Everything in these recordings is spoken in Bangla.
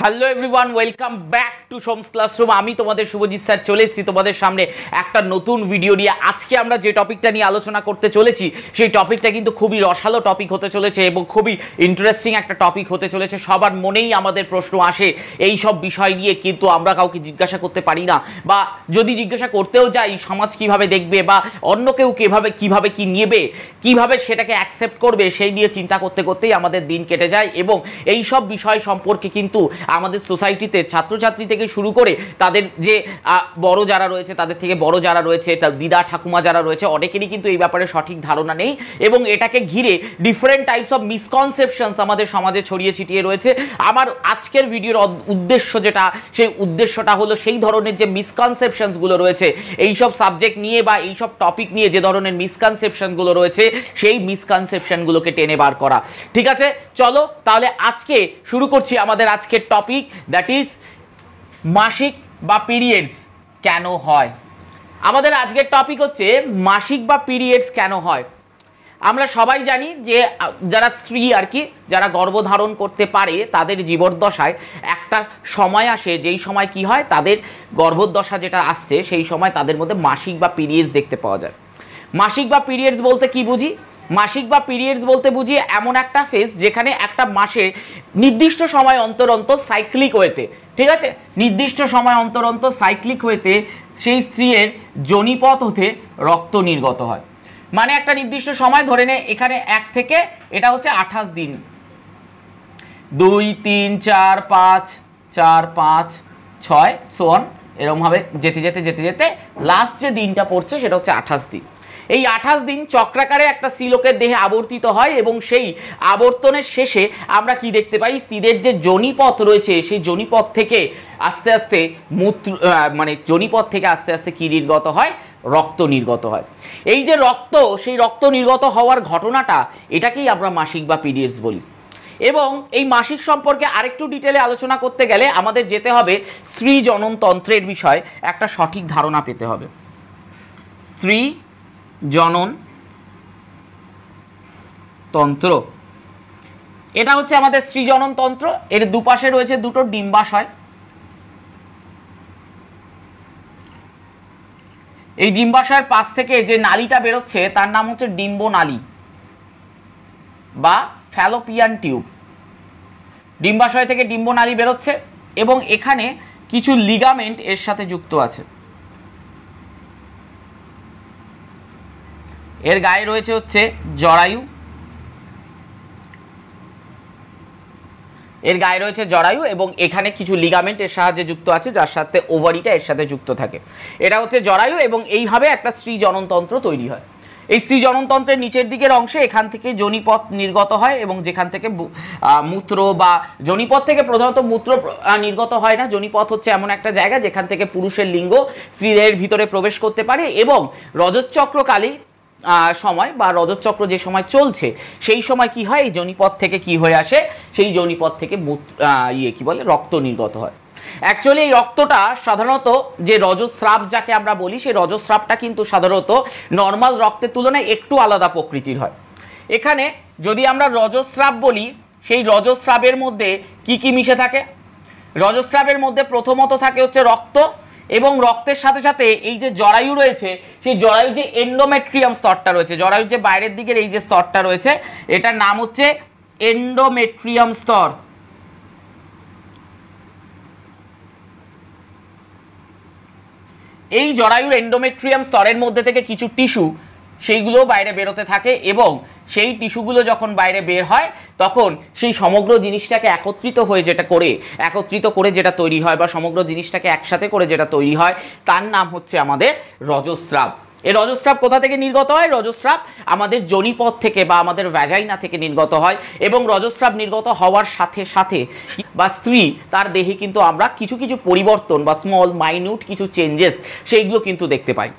Hello everyone, welcome back to সোমস classroom. আমি তোমাদের শুভজিৎ স্যার চলে এসেছি তোমাদের সামনে একটা নতুন ভিডিও নিয়ে। আজকে আমরা যে টপিকটা নিয়ে আলোচনা করতে চলেছি সেই টপিকটা কিন্তু খুবই রসালো টপিক হতে চলেছে এবং খুবই ইন্টারেস্টিং একটা টপিক হতে চলেছে। সবার মনেই আমাদের প্রশ্ন আসে এই সব বিষয় নিয়ে, কিন্তু আমরা কাউকে জিজ্ঞাসা করতে পারি না, বা যদি জিজ্ঞাসা করতেও যাই সমাজ কিভাবে দেখবে বা অন্য কেউ কিভাবে কি নেবে, কিভাবে সেটাকে অ্যাকসেপ্ট করবে, সেই নিয়ে চিন্তা করতে করতেই আমাদের দিন কেটে যায়। এবং এই সব বিষয় সম্পর্কে কিন্তু আমাদের সোসাইটিতে ছাত্রছাত্রী থেকে শুরু করে তাদের যে বড় যারা রয়েছে, তাদের থেকে বড় যারা রয়েছে, দিদা ঠাকুমা যারা রয়েছে, অনেকেরই কিন্তু এই ব্যাপারে সঠিক ধারণা নেই এবং এটাকে ঘিরে ডিফারেন্ট টাইপস অফ মিসকনসেপশনস আমাদের সমাজে ছড়িয়ে ছিটিয়ে রয়েছে। আমার আজকের ভিডিওর উদ্দেশ্য যেটা, সেই উদ্দেশ্যটা হলো সেই ধরনের যে মিসকনসেপশনসগুলো রয়েছে এইসব সাবজেক্ট নিয়ে বা এইসব টপিক নিয়ে যে ধরনের মিসকনসেপশনগুলো রয়েছে সেই মিসকনসেপশনগুলোকে টেনে বার করা। ঠিক আছে, চলো তাহলে আজকে শুরু করছি আমাদের আজকের টপিক, দ্যাট ইজ মাসিক বা পিরিয়ডস কেন হয়। আমাদের আজকের টপিক হচ্ছে মাসিক বা পিরিয়ডস কেন হয়। আমরা সবাই জানি যে যারা স্ত্রী আর কি, যারা গর্ভধারণ করতে পারে তাদের জীবদ্দশায় একটা সময় আসে, যেই সময় কি হয়, তাদের গর্ভদশা যেটা আসছে সেই সময় তাদের মধ্যে মাসিক বা পিরিয়ডস দেখতে পাওয়া যায়। মাসিক বা পিরিয়ডস বলতে কি বুঝি? মাসিক বা পিরিয়ডস বলতে বুঝি এমন একটা ফেজ যেখানে একটা মাসে নির্দিষ্ট সময় অন্তর অন্তর সাইক্লিক ওয়েতে, ঠিক আছে, নির্দিষ্ট সময় অন্তর অন্তর সাইক্লিক ওয়েতে সেই স্ত্রীর যোনিপথ হতে রক্ত নির্গত হয়। মানে একটা নির্দিষ্ট সময় ধরে নে, এখানে 1 থেকে এটা হচ্ছে 28 দিন, 2 3 4 5 4 5 6 সোন, এরকমভাবে যেতে যেতে যেতে যেতে লাস্ট যে দিনটা পড়ছে সেটা হচ্ছে 28 দিন। এই 28 দিন চক্রাকারে একটা স্ত্রীলোকের দেহে আবর্তিত হয় এবং সেই আবর্তনের শেষে আমরা কি দেখতে পাই, স্ত্রীদের যে যোনিপথ রয়েছে সেই যোনিপথ থেকে আস্তে আস্তে যোনিপথ থেকে আস্তে আস্তে কি নির্গত হয়, রক্ত নির্গত হয়। এই যে রক্ত, সেই রক্ত নির্গত হওয়ার ঘটনাটা, এটাকেই আমরা মাসিক বা পিরিয়ডস বলি। এবং এই মাসিক সম্পর্কে আরেকটু ডিটেলে আলোচনা করতে গেলে আমাদের যেতে হবে স্ত্রী জননতন্ত্রের বিষয়ে একটা সঠিক ধারণা পেতে হবে। স্ত্রী জনন তন্ত্র, এটা হচ্ছে আমাদের স্ত্রী জনন তন্ত্র। এর দুপাশে রয়েছে দুটো ডিম্বাশয়। এই ডিম্বাশয়ের পাশ থেকে যে নালীটা বেরোচ্ছে তার নাম হচ্ছে ডিম্বনালী বা ফ্যালোপিয়ান টিউব। ডিম্বাশয় থেকে ডিম্বনালী বেরোচ্ছে এবং এখানে কিছু লিগামেন্ট এর সাথে যুক্ত আছে। এর গায়ে রয়েছে হচ্ছে জরায়ু, এর গায়ে রয়েছে জরায়ু এবং এখানে কিছু লিগামেন্ট এর সাহায্যে যুক্ত আছে, যার সাথে ওভারিটা এর সাথে যুক্ত থাকে। এটা হচ্ছে জরায়ু এবং এইভাবে একটা স্ত্রী জননতন্ত্র তৈরি হয়। এই স্ত্রী জননতন্ত্রের নিচের দিকের অংশে এখান থেকে যোনিপথ নির্গত হয় এবং যেখান থেকে মূত্র বা যোনিপথ থেকে প্রধানত মূত্র নির্গত হয় না। যোনিপথ হচ্ছে এমন একটা জায়গা যেখান থেকে পুরুষের লিঙ্গ স্ত্রীদের ভিতরে প্রবেশ করতে পারে এবং রজতচক্রকালী সময় বা রজতচক্র যে সময় চলছে সেই সময় কি হয়, এই যোনিপথ থেকে কি হয়ে আসে, সেই যোনিপথ থেকে রক্ত নির্গত হয়। অ্যাকচুয়ালি এই রক্তটা সাধারণত যে রজস্রাব যাকে আমরা বলি, সেই রজস্রাবটা কিন্তু সাধারণত নর্মাল রক্তের তুলনায় একটু আলাদা প্রকৃতির হয়। এখানে যদি আমরা রজস্রাব বলি, সেই রজস্রাবের মধ্যে কি কি মিশে থাকে? রজস্রাবের মধ্যে প্রথমত থাকে হচ্ছে রক্ত, এবং রক্তের সাথে সাথে এই যে জরায়ু রয়েছে, সেই জরায়ুর যে এন্ডোমেট্রিয়াম স্তরটা রয়েছে, জরায়ুর যে বাইরের দিকের এই যে স্তরটা রয়েছে, এটার নাম হচ্ছে এন্ডোমেট্রিয়াম স্তর। এই জরায়ুর এন্ডোমেট্রিয়াম স্তরের মধ্যে থেকে কিছু টিস্যু সেইগুলো বাইরে বেরোতে থাকে এবং সেই টিস্যুগুলো যখন বাইরে বের হয় তখন সেই সমগ্র জিনিসটাকে একত্রিত করে যেটা তৈরি হয় বা সমগ্র জিনিসটাকে একসাথে করে যেটা তৈরি হয় তার নাম হচ্ছে আমাদের রজস্রাব। এই রজস্রাব কোথা থেকে নির্গত হয়? রজস্রাব আমাদের যোনিপথ থেকে বা আমাদের ভ্যাজাইনা থেকে নির্গত হয় এবং রজস্রাব নির্গত হওয়ার সাথে সাথে বা স্ত্রী তার দেহে কিন্তু আমরা কিছু কিছু পরিবর্তন বা স্মল মাইনিউট কিছু চেঞ্জেস সেইগুলো কিন্তু দেখতে পাই।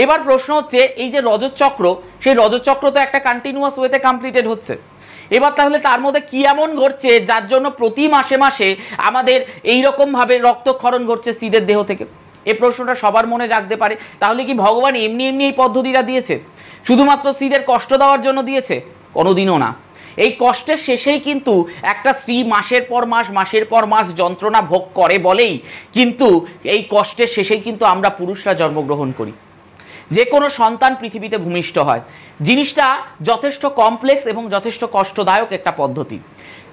এবার প্রশ্ন হচ্ছে, এই যে রজতচক্র, সেই রজতচক্র তো একটা কন্টিনিউয়াস ওয়েতে কমপ্লিটেড হচ্ছে। এবার তাহলে তার মধ্যে কি এমন ঘটছে যার জন্য প্রতি মাসে মাসে আমাদের এইরকমভাবে রক্তক্ষরণ ঘটছে স্ত্রীদের দেহ থেকে? এই প্রশ্নটা সবার মনে জাগতে পারে। তাহলে কি ভগবান এমনি এমনি এই পদ্ধতিটা দিয়েছে? শুধুমাত্র স্ত্রীদের কষ্ট দেওয়ার জন্য দিয়েছে? কোনোদিনও না। এই কষ্টের শেষেই কিন্তু একটা স্ত্রী মাসের পর মাস যন্ত্রণা ভোগ করে বলেই কিন্তু এই কষ্টের শেষেই কিন্তু আমরা পুরুষরা জন্মগ্রহণ করি, যে কোনো সন্তান পৃথিবীতে ভূমিষ্ঠ হয়। জিনিসটা যথেষ্ট কমপ্লেক্স এবং যথেষ্ট কষ্টদায়ক একটা পদ্ধতি।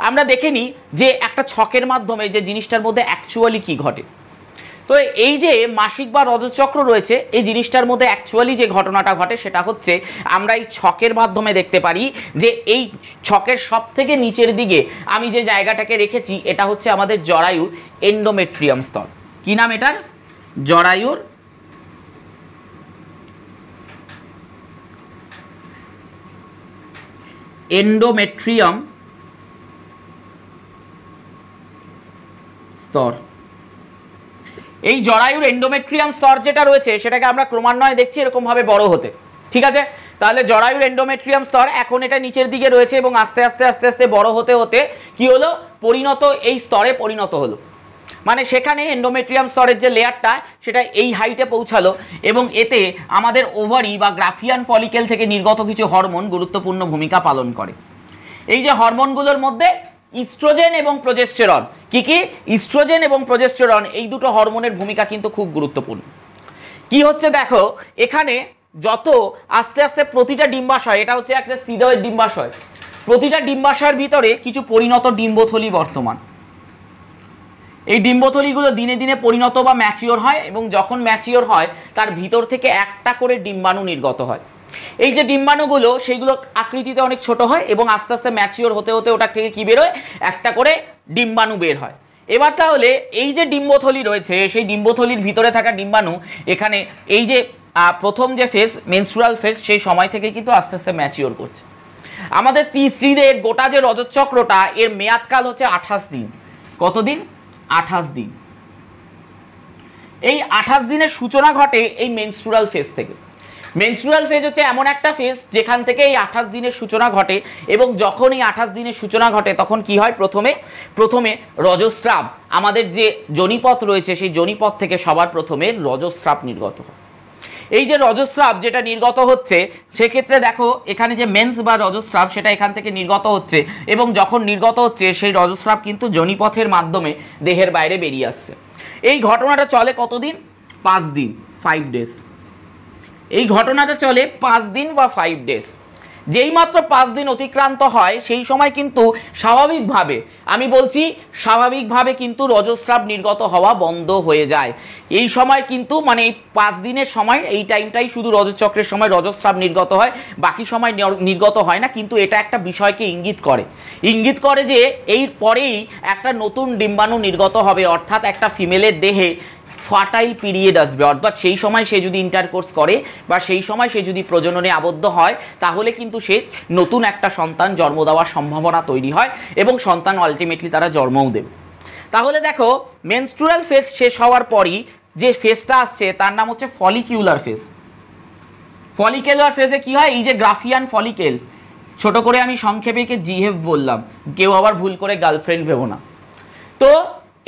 আমরা দেখে নিই যে একটা ছকের মাধ্যমে যে জিনিসটার মধ্যে অ্যাকচুয়ালি কি ঘটে। তো এই যে মাসিক বা রজচক্র রয়েছে, এই জিনিসটার মধ্যে অ্যাকচুয়ালি যে ঘটনাটা ঘটে সেটা হচ্ছে আমরা এই ছকের মাধ্যমে দেখতে পারি যে এই ছকের সব থেকে নিচের দিকে আমি যে জায়গাটাকে রেখেছি এটা হচ্ছে আমাদের জরায়ুর এন্ডোমেট্রিয়াম স্তর। কি নাম এটার? জরায়ুর এন্ডোমেট্রিয়াম স্তর। এই জরায়ুর এন্ডোমেট্রিয়াম স্তর যেটা রয়েছে সেটাকে আমরা ক্রমান্বয়ে দেখছি এরকম ভাবে বড় হতে। ঠিক আছে, তাহলে জরায়ুর এন্ডোমেট্রিয়াম স্তর এখন এটা নিচের দিকে রয়েছে এবং আস্তে আস্তে আস্তে আস্তে বড় হতে হতে কি হলো, পরিণত এই স্তরে পরিণত হলো। মানে সেখানে এন্ডোমেট্রিয়াম স্তরের যে লেয়ারটা সেটা এই হাইটে পৌঁছালো এবং এতে আমাদের ওভারি বা গ্রাফিয়ান ফলিকেল থেকে নির্গত কিছু হরমোন গুরুত্বপূর্ণ ভূমিকা পালন করে। এই যে হরমোনগুলোর মধ্যে ইস্ট্রোজেন এবং প্রোজেস্টেরন, কি কি? ইস্ট্রোজেন এবং প্রোজেস্টেরন, এই দুটো হরমোনের ভূমিকা কিন্তু খুব গুরুত্বপূর্ণ। কি হচ্ছে দেখো, এখানে যত আস্তে আস্তে প্রতিটা ডিম্বাশয়, এটা হচ্ছে একটা সিদয়ের ডিম্বাশয়, প্রতিটা ডিম্বাশয়ের ভিতরে কিছু পরিণত ডিম্বথলি বর্তমান। এই ডিম্বথলিগুলো দিনে দিনে পরিণত বা ম্যাচিওর হয় এবং যখন ম্যাচিওর হয় তার ভিতর থেকে একটা করে ডিম্বাণু নির্গত হয়। এই যে ডিম্বাণুগুলো সেইগুলো আকৃতিতে অনেক ছোট হয় এবং আস্তে আস্তে ম্যাচিওর হতে হতে ওটা থেকে কি বেরোয়, একটা করে ডিম্বাণু বের হয়। এবার তাহলে এই যে ডিম্বথলি রয়েছে সেই ডিম্বথলির ভিতরে থাকা ডিম্বাণু এখানে এই যে প্রথম যে ফেজ মেনস্ট্রুয়াল ফেজ সেই সময় থেকে কিন্তু আস্তে আস্তে ম্যাচিওর করছে। আমাদের স্ত্রীদের গোটা যে রজতচক্রটা এর মেয়াদকাল হচ্ছে 28 দিন। কতদিন? 28 দিন। এই 28 দিনের সূচনা ঘটে এই মেনস্ট্রুয়াল ফেজ থেকে। মেনস্ট্রুয়াল ফেজ হচ্ছে এমন একটা ফেজ যেখান থেকে এই 28 দিনের সূচনা ঘটে এবং যখন এই 28 দিনের সূচনা ঘটে তখন কি হয়, প্রথমে রজস্রাব, আমাদের যে যোনিপথ রয়েছে সেই যোনিপথ থেকে সবার প্রথমে রজস্রাব নির্গত হয়। এই যে রজস্রাব যেটা নির্গত হচ্ছে সেক্ষেত্রে দেখো এখানে যে মেন্স বা রজস্রাব সেটা এখান থেকে নির্গত হচ্ছে এবং যখন নির্গত হচ্ছে সেই রজস্রাব কিন্তু যোনিপথের মাধ্যমে দেহের বাইরে বেরিয়ে আসছে। এই ঘটনাটা চলে কতদিন? 5 দিন, 5 ডেজ। এই ঘটনাটা চলে 5 দিন বা 5 ডেজ। যেই মাত্র 5 দিন অতিক্রান্ত হয় সেই সময় কিন্তু স্বাভাবিকভাবে, আমি বলছি স্বাভাবিকভাবে কিন্তু রজস্রাব নির্গত হওয়া বন্ধ হয়ে যায়। এই সময় কিন্তু মানে এই 5 দিনের সময় এই টাইমটাই শুধু রজচক্রের সময় রজস্রাব নির্গত হয়, বাকি সময় নির্গত হয় না। কিন্তু এটা একটা বিষয়কে ইঙ্গিত করে যে এই পরেই একটা নতুন ডিম্বাণু নির্গত হবে, অর্থাৎ একটা ফিমেলের দেহে ফার্টাইল পিরিয়ড আসবে। অর্থাৎ সেই সময় সে যদি ইন্টারকোর্স করে বা সেই সময় সে যদি প্রজননে আবদ্ধ হয় তাহলে কিন্তু সে নতুন একটা সন্তান জন্ম দেওয়ার সম্ভাবনা তৈরি হয় এবং সন্তান আলটিমেটলি তারা জন্মও দেবে। তাহলে দেখো মেনস্ট্রুয়াল ফেজ শেষ হওয়ার পরই যে ফেজটা আসছে তার নাম হচ্ছে ফলিকিউলার ফেজ। ফলিকুলার ফেজে কি হয়, এই যে গ্রাফিয়ান ফলিকেল, ছোট করে আমি সংক্ষেপে জিহেভ বললাম, কেউ আবার ভুল করে গার্লফ্রেন্ড ভেবো না। তো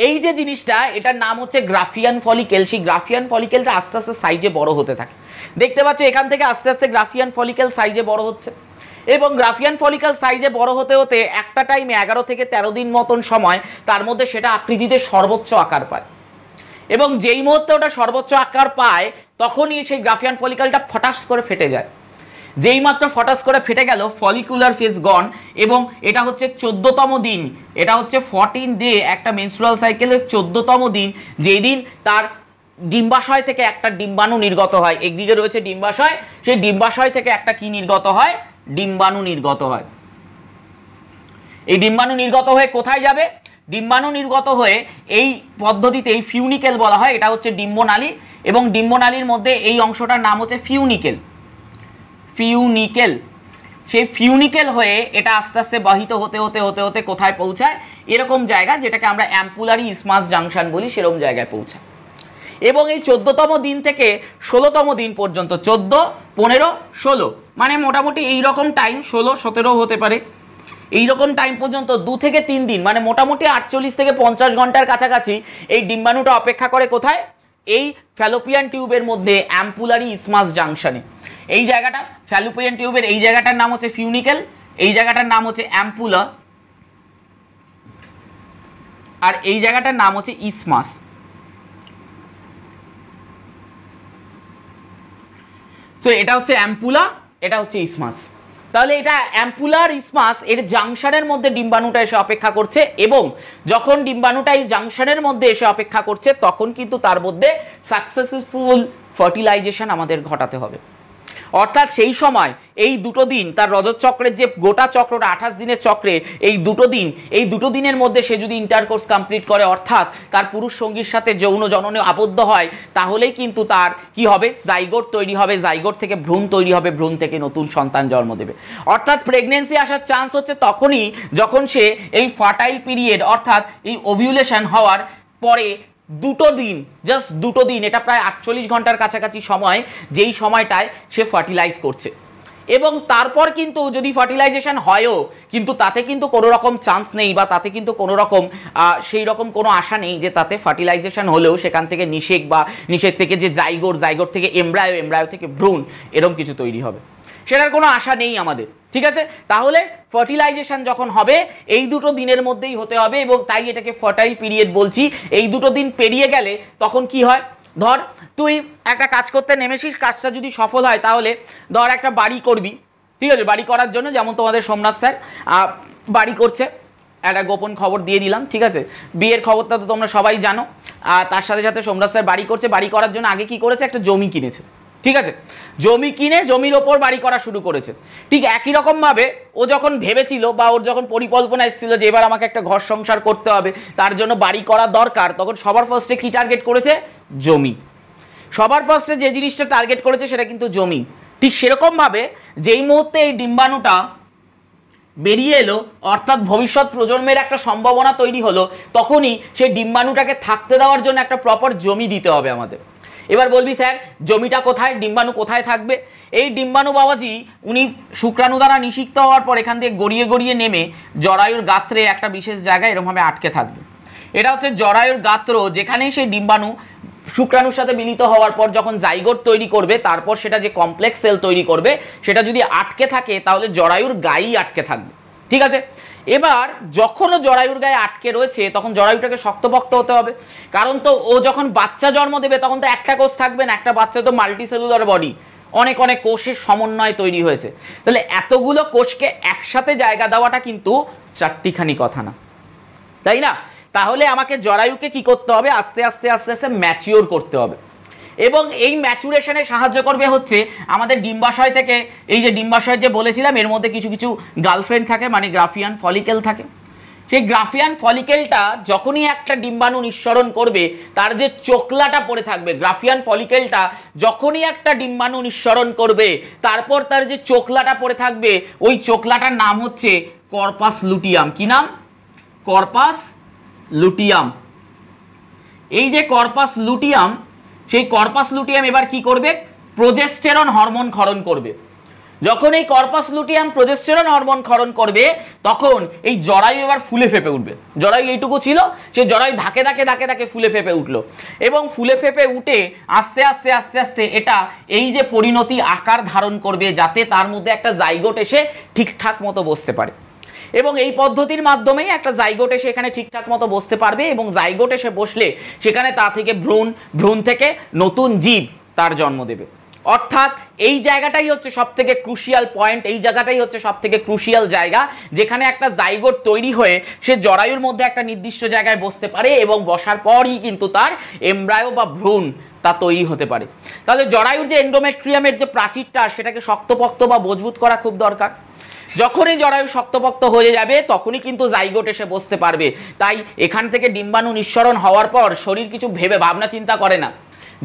এই যে জিনিসটা এটার নাম হচ্ছে গ্রাফিয়ান ফলিকেল। সেই গ্রাফিয়ান ফলিকেলটা আস্তে আস্তে সাইজে বড় হতে থাকে। দেখতে পাচ্ছ এখান থেকে আস্তে আস্তে গ্রাফিয়ান ফলিকেল সাইজে বড় হচ্ছে এবং গ্রাফিয়ান ফলিকেল সাইজে বড় হতে হতে একটা টাইমে 11 থেকে 13 দিন মতন সময় তার মধ্যে সেটা আকৃতিতে সর্বোচ্চ আকার পায় এবং যেই মুহূর্তে ওটা সর্বোচ্চ আকার পায় তখনই সেই গ্রাফিয়ান ফলিকেলটা ফটাস করে ফেটে যায়। যেই মাত্র ফটাস করে ফেটে গেল ফলিকুলার ফেজ গন এবং এটা হচ্ছে 14তম দিন, এটা হচ্ছে 14 ডে একটা মেনস্ট্রুয়াল সাইকেলের 14তম দিন, যেই দিন তার ডিম্বাশয় থেকে একটা ডিম্বাণু নির্গত হয়। একদিকে রয়েছে ডিম্বাশয়, সেই ডিম্বাশয় থেকে একটা কি নির্গত হয়, ডিম্বাণু নির্গত হয়। এই ডিম্বাণু নির্গত হয়ে কোথায় যাবে? ডিম্বাণু নির্গত হয়ে এই পদ্ধতিতে এই ফিউনিকেল বলা হয়, এটা হচ্ছে ডিম্বনালী এবং ডিম্বনালীর মধ্যে এই অংশটার নাম হচ্ছে ফিউনিকেল। সেই ফিউনিকেল হয়ে এটা আস্তে আস্তে বাহিত হতে হতে হতে হতে কোথায় পৌঁছায়, এরকম জায়গা যেটাকে আমরা অ্যাম্পুলারি ইসমাস জাংশন বলি, সেরকম জায়গায় পৌঁছায়। এবং এই 14তম দিন থেকে 16তম দিন পর্যন্ত, 14, 15, 16 মানে মোটামুটি এইরকম টাইম, 16, 17 হতে পারে, এইরকম টাইম পর্যন্ত 2 থেকে 3 দিন মানে মোটামুটি 48 থেকে 50 ঘন্টার কাছাকাছি এই ডিম্বাণুটা অপেক্ষা করে কোথায়, এই ফ্যালোপিয়ান টিউবের মধ্যে অ্যাম্পুলারি ইসমাস জাংশনে। এই জায়গাটা ফ্যালোপিয়ান টিউবের এই জায়গাটার নাম হচ্ছে ফিউনিকেল, এই জায়গাটার নাম হচ্ছে অ্যাম্পুলা, আর এই জায়গাটার নাম হচ্ছে ইসমাস। তো এটা হচ্ছে অ্যাম্পুলা, এটা হচ্ছে ইসমাস। তাহলে এটা অ্যাম্পুলার ইসমাস এর জাংশনের মধ্যে ডিম্বাণুটা এসে অপেক্ষা করছে, এবং যখন ডিম্বাণুটা এই জাংশনের মধ্যে এসে অপেক্ষা করছে তখন কিন্তু তার মধ্যে সাকসেসফুল ফার্টিলাইজেশন আমাদের ঘটাতে হবে। অর্থাৎ সেই সময় এই দুটো দিন তার রজত চক্রের যে গোটা চক্রটা 28 দিনের চক্রে এই দুটো দিনের মধ্যে সে যদি ইন্টারকোর্স কমপ্লিট করে, অর্থাৎ তার পুরুষ সঙ্গীর সাথে যৌন জননে আবদ্ধ হয়, তাহলেই কিন্তু তার কি হবে, জাইগোট তৈরি হবে, জাইগোট থেকে ভ্রূণ তৈরি হবে, ভ্রূণ থেকে নতুন সন্তান জন্ম দেবে। অর্থাৎ প্রেগনেন্সি আসার চান্স হচ্ছে তখনই যখন সে এই ফার্টাইল পিরিয়ড অর্থাৎ এই ওভিউলেশন হওয়ার পরে দুটো দিন, জাস্ট দুটো দিন, এটা প্রায় 48 ঘন্টার কাছাকাছি সময়, যেই সময়টায় সে ফার্টিলাইজ করছে। এবং তারপর কিন্তু যদি ফার্টিলাইজেশন হয়ও, কিন্তু তাতে কিন্তু কোনো রকম চান্স নেই, বা তাতে কিন্তু কোনো রকম সেই রকম কোনো আশা নেই যে তাতে ফার্টিলাইজেশন হলেও সেখান থেকে নিষেক, বা নিষেক থেকে যে জাইগোট থেকে এমব্রায়ো, এমব্রায়ো থেকে ভ্রূণ, এরকম কিছু তৈরি হবে, সেটার কোনো আশা নেই আমাদের। ঠিক আছে, তাহলে ফার্টিলাইজেশন যখন হবে এই দুটো দিনের মধ্যেই হতে হবে, এবং তাই এটাকে ফার্টাইল পিরিয়ড বলছি। এই দুটো দিন পেরিয়ে গেলে তখন কি হয়, ধর তুই একটা কাজ করতে নেমেছিস, কাজটা যদি সফল হয় তাহলে ধর একটা বাড়ি করবি। ঠিক আছে, বাড়ি করার জন্য যেমন তোমাদের সোমনাথ স্যার বাড়ি করছে, একটা গোপন খবর দিয়ে দিলাম। ঠিক আছে, বিয়ের খবরটা তো তোমরা সবাই জানো। আর তার সাথে সাথে সোমনাথ স্যার বাড়ি করছে, বাড়ি করার জন্য আগে কি করেছে, একটা জমি কিনেছে। ঠিক আছে, জমি কিনে জমির ওপর বাড়ি করা শুরু করেছে। ঠিক একই রকমভাবে ও যখন ভেবেছিল, বা ওর যখন পরিকল্পনা এসেছিল যে এবার আমাকে একটা ঘর সংসার করতে হবে, তার জন্য বাড়ি করা দরকার, তখন সবার ফার্স্টে কি টার্গেট করেছে, জমি। সবার ফার্স্টে যে জিনিসটা টার্গেট করেছে সেটা কিন্তু জমি। ঠিক সেরকমভাবে যেই মুহূর্তে এই ডিম্বাণুটা বেরিয়ে এলো, অর্থাৎ ভবিষ্যৎ প্রজন্মের একটা সম্ভাবনা তৈরি হলো, তখনই সেই ডিম্বাণুটাকে থাকতে দেওয়ার জন্য একটা প্রপার জমি দিতে হবে আমাদের। এবার বলবি স্যার জমিটা কোথায়, ডিম্বাণু কোথায় থাকবে? এই ডিম্বাণু বাবাজি উনি শুক্রাণু দ্বারা নিষিক্ত হওয়ার পর এখান থেকে গড়িয়ে গড়িয়ে নেমে জরায়ুর গাত্রে একটা বিশেষ জায়গায় এরকমভাবে আটকে থাকবে। এটা হচ্ছে জরায়ুর গাত্র, যেখানেই সেই ডিম্বাণু শুক্রাণুর সাথে মিলিত হওয়ার পর যখন জাইগোট তৈরি করবে, তারপর সেটা যে কমপ্লেক্স সেল তৈরি করবে, সেটা যদি আটকে থাকে তাহলে জরায়ুর গায়েই আটকে থাকবে। ঠিক আছে, এবার যখনও জরায়ুর গায়ে আটকে রয়েছে তখন জরায়ুটাকে শক্তপোক্ত হতে হবে, কারণ তো ও যখন বাচ্চা জন্ম দেবে তখন তো একটা কোষ থাকবে না, একটা বাচ্চা তো মাল্টিসেলুলার বডি, অনেক অনেক কোষের সমন্বয় তৈরি হয়েছে। তাহলে এতগুলো কোষকে একসাথে জায়গা দেওয়াটা কিন্তু চারটিখানি কথা না, তাই না? তাহলে আমাকে জরায়ুকে কি করতে হবে, আস্তে আস্তে আস্তে আস্তে ম্যাচিওর করতে হবে। এবং এই ম্যাচুরেশনে সাহায্য করবে হচ্ছে আমাদের ডিম্বাশয় থেকে, এই যে ডিম্বাশয় যে বলেছিলাম এর মধ্যে কিছু কিছু গার্লফ্রেন্ড থাকে, মানে গ্রাফিয়ান ফলিকেল থাকে। সেই গ্রাফিয়ান ফলিকেলটা যখনই একটা ডিম্বাণু নিঃসরণ করবে, তার যে চোকলাটা পড়ে থাকবে, গ্রাফিয়ান ফলিকেলটা যখনই একটা ডিম্বাণু নিঃসরণ করবে, তারপর তার যে চোকলাটা পড়ে থাকবে, ওই চোকলাটার নাম হচ্ছে কর্পাস লুটিয়াম। কি নাম? Corpus luteum. এই যে কর্পাস লুটিয়াম, সেই কর্পাস লুটিয়াম এবার কি করবে, প্রোজেস্টেরন হরমোন ক্ষরণ করবে। যখন এই কর্পাস লুটিয়াম প্রোজেস্টেরন হরমোন ক্ষরণ করবে, তখন এই জরায়ু এবার ফুলে ফেপে উঠবে। জরায়ু এইটুকু ছিল, সে জরায়ু ধাকে ধাকে ধাকে ধাকে ফুলে ফেপে উঠলো, এবং ফুলে ফেপে উঠে আস্তে আস্তে আস্তে আস্তে এটা এই যে পরিণতি আকার ধারণ করবে, যাতে তার মধ্যে একটা জাইগোট এসে ঠিকঠাক মতো বসতে পারে। এবং এই পদ্ধতির মাধ্যমেই একটা জাইগোট এসে এখানে ঠিকঠাক মতো বসতে পারবে, এবং জাইগোট এসে বসলে সেখানে তা থেকে ভ্রূণ, ভ্রূণ থেকে নতুন জীব তার জন্ম দেবে। অর্থাৎ এই জায়গাটাই হচ্ছে সবথেকে ক্রুশিয়াল পয়েন্ট, এই জায়গাটাই হচ্ছে সবথেকে ক্রুশিয়াল জায়গা, যেখানে একটা জাইগোট তৈরি হয়ে সে জরায়ুর মধ্যে একটা নির্দিষ্ট জায়গায় বসতে পারে, এবং বসার পরই কিন্তু তার এমব্রায়ো বা ভ্রূণ তা তৈরি হতে পারে। তাহলে জরায়ুর যে এন্ডোমেট্রিয়ামের যে প্রাচীরটা, সেটাকে শক্তপোক্ত বা মজবুত করা খুব দরকার। যখনই জরায়ু শক্তপোক্ত হয়ে যাবে তখনই কিন্তু জাইগোট এসে বসতে পারবে। তাই এখান থেকে ডিম্বাণু নিঃসরণ হওয়ার পর শরীর কিছু ভাবনা চিন্তা করে না।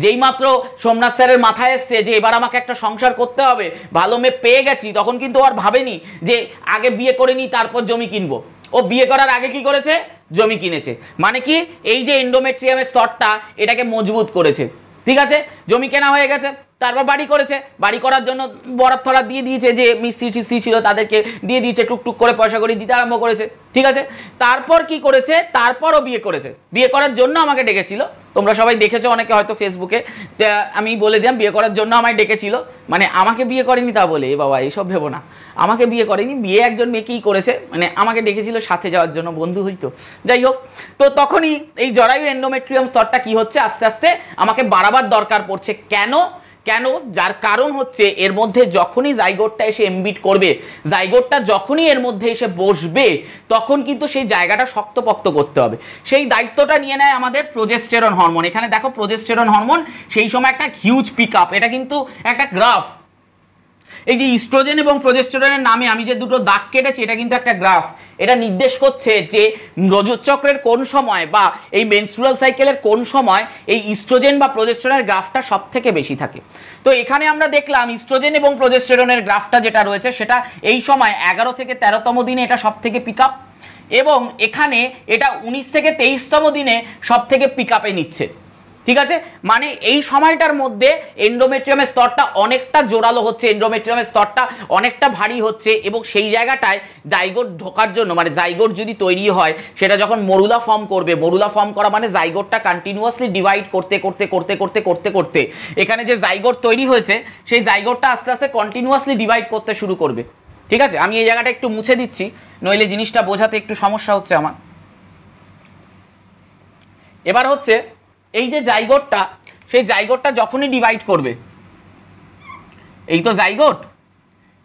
যেই মাত্র সোমনাথ স্যারের মাথায় এসছে যে এবার আমাকে একটা সংসার করতে হবে, ভালো মেয়ে পেয়ে গেছি, তখন কিন্তু আর ভাবেনি যে আগে বিয়ে করে নি তারপর জমি কিনবো। ও বিয়ে করার আগে কি করেছে, জমি কিনেছে। মানে কি, এই যে এন্ডোমেট্রিয়ামের স্তরটা এটাকে মজবুত করেছে। ঠিক আছে, জমি কেনা হয়ে গেছে, তারপর বাড়ি করেছে, বাড়ি করার জন্য বরাত থরা দিয়ে দিয়েছে, যে মিস্ত্রি টিস্ত্রি ছিল তাদেরকে দিয়ে দিয়েছে, টুকটুক করে পয়সা করে দিতে আরম্ভ করেছে। ঠিক আছে, তারপর কি করেছে, তারপরও বিয়ে করেছে। বিয়ে করার জন্য আমাকে ডেকেছিল, তোমরা সবাই দেখেছো অনেকে হয়তো ফেসবুকে, আমি বলে দিলাম বিয়ে করার জন্য আমায় ডেকেছিল, মানে আমাকে বিয়ে করেনি তা বলে, এ বাবা এইসব ভেবো না, আমাকে বিয়ে করেনি, বিয়ে একজন মেয়েকেই করেছে, মানে আমাকে ডেকেছিল সাথে যাওয়ার জন্য, বন্ধু হইতো, যাই হোক। তো তখনই এই জরায়ুর এন্ডোমেট্রিয়াম স্তরটা কি হচ্ছে, আস্তে আস্তে আমাকে বাড়াবার দরকার পড়ছে। কেন? যার কারণ হচ্ছে এর মধ্যে যখনই জাইগোটটা এসে এমবিট করবে, জাইগোটটা যখনই এর মধ্যে এসে বসবে, তখন কিন্তু সেই জায়গাটা শক্তপোক্ত করতে হবে। সেই দায়িত্বটা নিয়ে নেয় আমাদের প্রোজেস্টেরন হরমোন। এখানে দেখো প্রোজেস্টেরন হরমোন সেই সময় একটা হিউজ পিক আপ, এটা কিন্তু একটা গ্রাফ। এই যে ইস্ট্রোজেন এবং প্রোজেস্টেরনের নামে আমি যে দুটো দাগ কেটেছি, এটা কিন্তু একটা গ্রাফ। এটা নির্দেশ করছে যে রজতচক্রের কোন সময় বা এই মেনস্ট্রুয়াল সাইকেলের কোন সময় এই ইস্ট্রোজেন বা প্রোজেস্টেরনের গ্রাফটা সব থেকে বেশি থাকে। তো এখানে আমরা দেখলাম ইস্ট্রোজেন এবং প্রোজেস্টেরনের গ্রাফটা যেটা রয়েছে সেটা এই সময় 11 থেকে 13তম দিনে এটা সব থেকে পিক আপ, এবং এখানে এটা 19 থেকে 23তম দিনে সব থেকে পিক আপে নিচ্ছে। ঠিক আছে, মানে এই সময়টার মধ্যে এন্ডোমেট্রিয়ামের স্তরটা অনেকটা জোরালো হচ্ছে, এন্ডোমেট্রিয়ামের স্তরটা অনেকটা ভারী হচ্ছে, এবং সেই জায়গাটায় জাইগোট ঢোকার জন্য, মানে জাইগোট যদি তৈরি হয় সেটা যখন মরুলা ফর্ম করবে, মরুলা ফর্ম করা মানে জাইগোটটা কন্টিনিউয়াসলি ডিভাইড করতে করতে করতে করতে করতে করতে এখানে যে জাইগোট তৈরি হয়েছে সেই জাইগোটটা আস্তে আস্তে কন্টিনিউয়াসলি ডিভাইড করতে শুরু করবে। ঠিক আছে, আমি এই জায়গাটা একটু মুছে দিচ্ছি, নইলে জিনিসটা বোঝাতে একটু সমস্যা হচ্ছে আমার। এবার হচ্ছে এই যে জাইগোটটা, সেই জাইগোটটা যখনই ডিভাইড করবে, এই তো জাইগোট,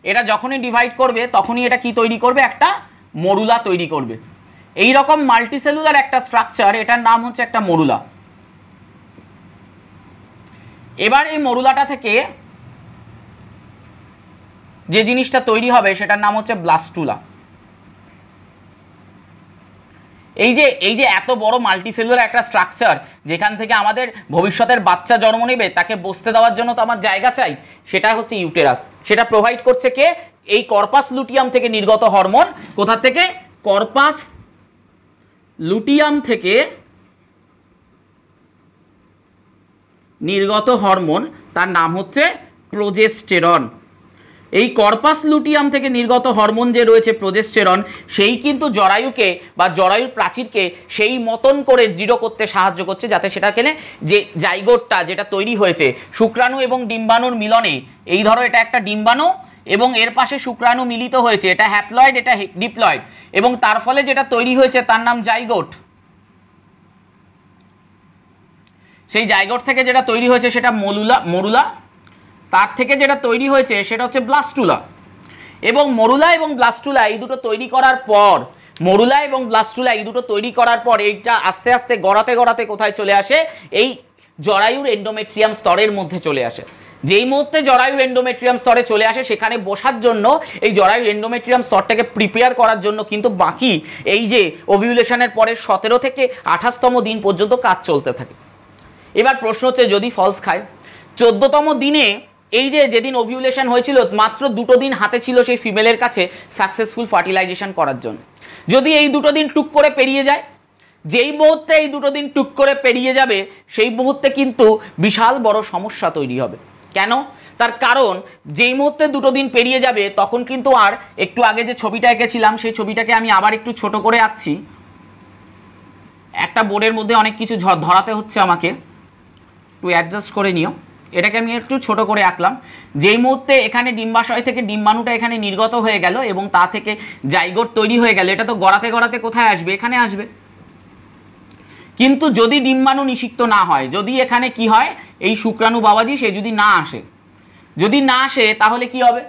এটা যখনই ডিভাইড করবে তখনই এটা কি তৈরি করবে, একটা মরুলা তৈরি করবে। এই রকম মাল্টিসেলুলার একটা স্ট্রাকচার, এটার নাম হচ্ছে একটা মরুলা। এবার এই মরুলাটা থেকে যে জিনিসটা তৈরি হবে সেটার নাম হচ্ছে ব্লাস্টুলা। এই যে এত বড় মাল্টিসেলুলার একটা স্ট্রাকচার, যেখান থেকে আমাদের ভবিষ্যতের বাচ্চা জন্ম নেবে, তাকে বসতে দেওয়ার জন্য তো আমার জায়গা চাই, সেটা হচ্ছে ইউটেরাস। সেটা প্রোভাইড করছে কে? এই কর্পাস লুটিয়াম থেকে নির্গত হরমোন। কোথা থেকে? কর্পাস লুটিয়াম থেকে নির্গত হরমোন, তার নাম হচ্ছে প্রোজেস্টেরন। এই কর্পাস লুটিয়াম থেকে নির্গত হরমোন যে রয়েছে প্রোজেস্টেরন, সেই কিন্তু জরায়ুকে বা জরায়ুর প্রাচীরকে সেই মতন করে দৃঢ় করতে সাহায্য করছে, যাতে সেটা কেনে যে জাইগোটটা যেটা তৈরি হয়েছে শুক্রাণু এবং ডিম্বাণুর মিলনে, এই ধরো এটা একটা ডিম্বাণু এবং এর পাশে শুক্রাণু মিলিত হয়েছে, এটা হ্যাপ্লয়েড, এটা ডিপ্লয়েড, এবং তার ফলে যেটা তৈরি হয়েছে তার নাম জাইগোট। সেই জাইগোট থেকে যেটা তৈরি হয়েছে সেটা মরুলা, তার থেকে যেটা তৈরি হয়েছে সেটা হচ্ছে ব্লাস্টুলা। এবং মরুলা এবং ব্লাস্টুলা এই দুটো তৈরি করার পর, মরুলা এবং ব্লাস্টুলা এই দুটো তৈরি করার পর এইটা আস্তে আস্তে গড়াতে গড়াতে কোথায় চলে আসে? এই জরায়ুর এন্ডোমেট্রিয়াম স্তরের মধ্যে চলে আসে। যেই মুহূর্তে জরায়ুর এন্ডোমেট্রিয়াম স্তরে চলে আসে, সেখানে বসার জন্য এই জরায়ুর এন্ডোমেট্রিয়াম স্তরটাকে প্রিপেয়ার করার জন্য কিন্তু বাকি এই যে ওভিউলেশনের পরে 17 থেকে 28তম দিন পর্যন্ত কাজ চলতে থাকে। এবার প্রশ্ন হচ্ছে, যদি ফলস খায় 14তম দিনে, এই যে যেদিন ওভিউলেশন হয়েছিল মাত্র 2টো দিন হাতে ছিল সেই ফিমেলের কাছে সাকসেসফুল ফার্টিলাইজেশন করার জন্য, যদি এই 2টো দিন টুক করে পেরিয়ে যায়, যেই মুহূর্তে এই 2টো দিন টুক করে পেরিয়ে যাবে সেই মুহূর্তে কিন্তু বিশাল বড় সমস্যা তৈরি হবে। কেন? তার কারণ যেই মুহূর্তে 2টো দিন পেরিয়ে যাবে তখন কিন্তু আর, একটু আগে যে ছবিটা এঁকেছিলাম সেই ছবিটাকে আমি আবার একটু ছোট করে আঁকছি, একটা বোর্ডের মধ্যে অনেক কিছু ধরাতে হচ্ছে আমাকে, একটু অ্যাডজাস্ট করে নিও। এটাকে আমি একটু ছোট করে আঁকলাম। যেই মুহূর্তে এখানে ডিম্বাশয় থেকে ডিম্বাণুটা এখানে নির্গত হয়ে গেল এবং তা থেকে জাইগোট তৈরি হয়ে গেল, এটা তো গড়াতে গড়াতে কোথায় আসবে? এখানে আসবে। কিন্তু যদি ডিম্বাণু নিষিক্ত না হয়, যদি এখানে কি হয়, এই শুক্রাণু বাবাজি সে যদি না আসে, যদি না আসে তাহলে কি হবে?